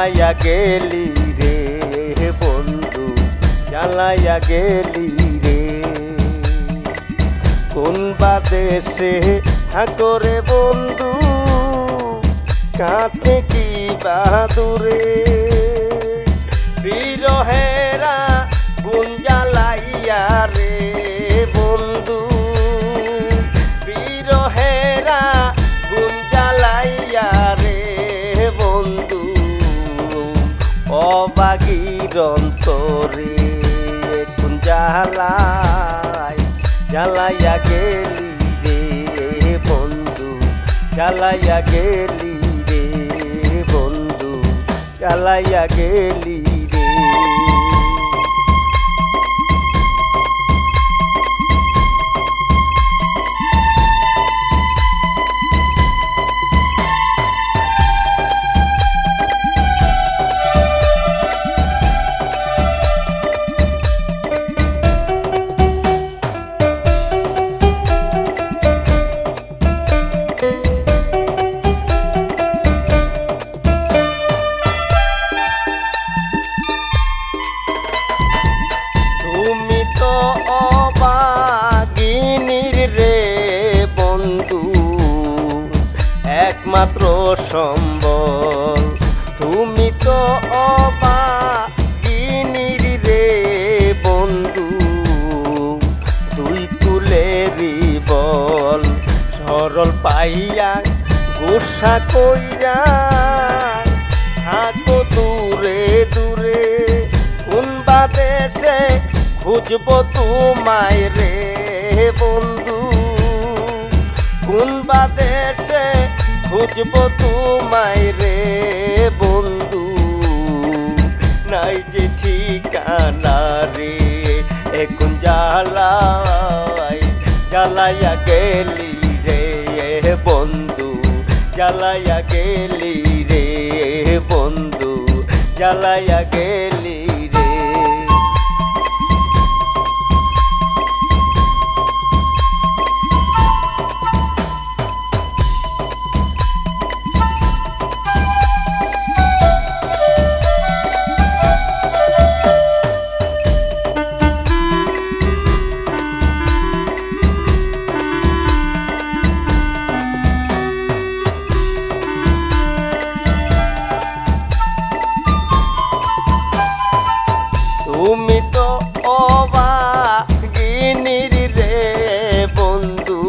জ্বালাইয়া গেলি রে বন্ধু, জ্বালাইয়া গেলি রে। কোন বাদেশে করে বন্ধু, কাছে কি বাদুরে, বিরহেরা গুণ জ্বালাইয়া রে বন্ধু, বিরহেরা গুণ জ্বালাইয়া রে বন্ধু। অবাগীর অন্তরে কোন জ্বালাই, জ্বালাইয়া গেলি রে বন্ধু, জ্বালাইয়া গেলি রে বন্ধু, জ্বালাইয়া গেলি রে। তুমি তো অবাগিনীর রে বন্ধু, একমাত্র সম্বল। তুমি তো অবাগিনীর রে বন্ধু, দুই কুলেরই বল। সরল পাইয়া গোসা কইরা থাকো দূরে দূরে, কোন বাদেশে খুঁজব তোমায় রে বন্ধু, কোন বাদেশে খুঁজব তোমায় রে বন্ধু। নাই যে ঠিকানা রে এখন জ্বালাই, জ্বালাইয়া গেলি রে বন্ধু, জ্বালাইয়া গেলি রে বন্ধু, জ্বালাইয়া গেলি রে। তুমি তো অবাগিনীর রে বন্ধু,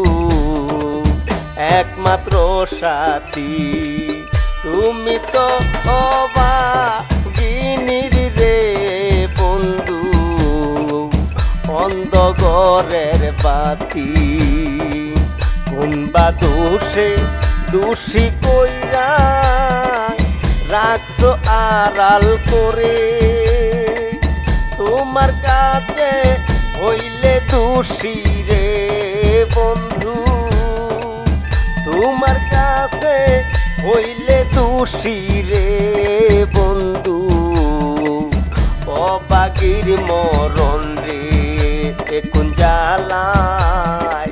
একমাত্র সাথী। তুমি তো অবাগিনীর রে বন্ধু, অন্ধকারের বাতি। কোন বা দোষে দোষী কইরা রাখছো আড়াল করে, তোমার কাছে হইলে দোষী রে বন্ধু, তোমার কাছে হইলে দোষী রে বন্ধু। অবাগীর মরণ রে এখন জ্বালাই,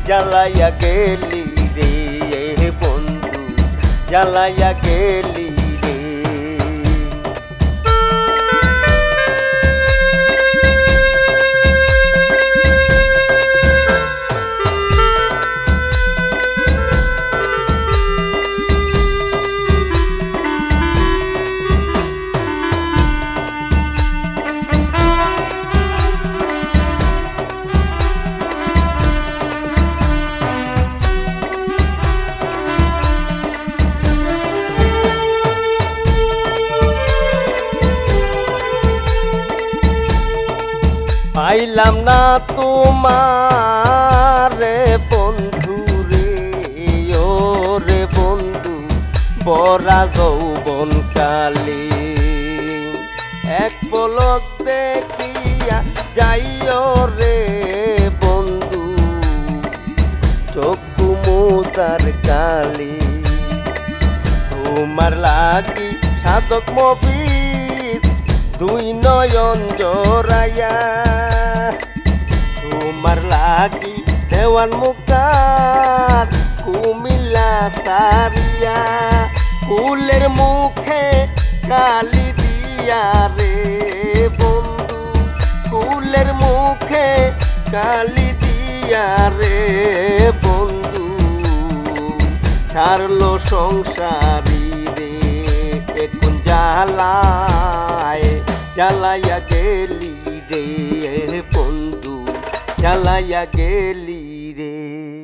জ্বালাইয়া গেলি রে বন্ধু, জ্বালাইয়া গেলি রে। পাইলাম না তোমার রে বন্ধু রে, ও রে বন্ধু বরা যৌবন কালে। এক পলক দেখিয়া যাইও রে বন্ধু, চক্ষু মোতার কালে। তোমার লাগি সাধক মবির দুই নয়ন জোড়াইয়া, তোমার লাগি দেওয়ান মুক্তার কুমিল্লা সারিয়া। ফুলের মুখে কালি দিয়া রে বন্ধু ফুলের মুখে কালি দিয়া রে বন্ধু ছাড়লো সংসারী রে এখন জ্বালায় জ্বালাইয়া গেলি রে বন্ধু জ্বালাইয়া গেলি রে।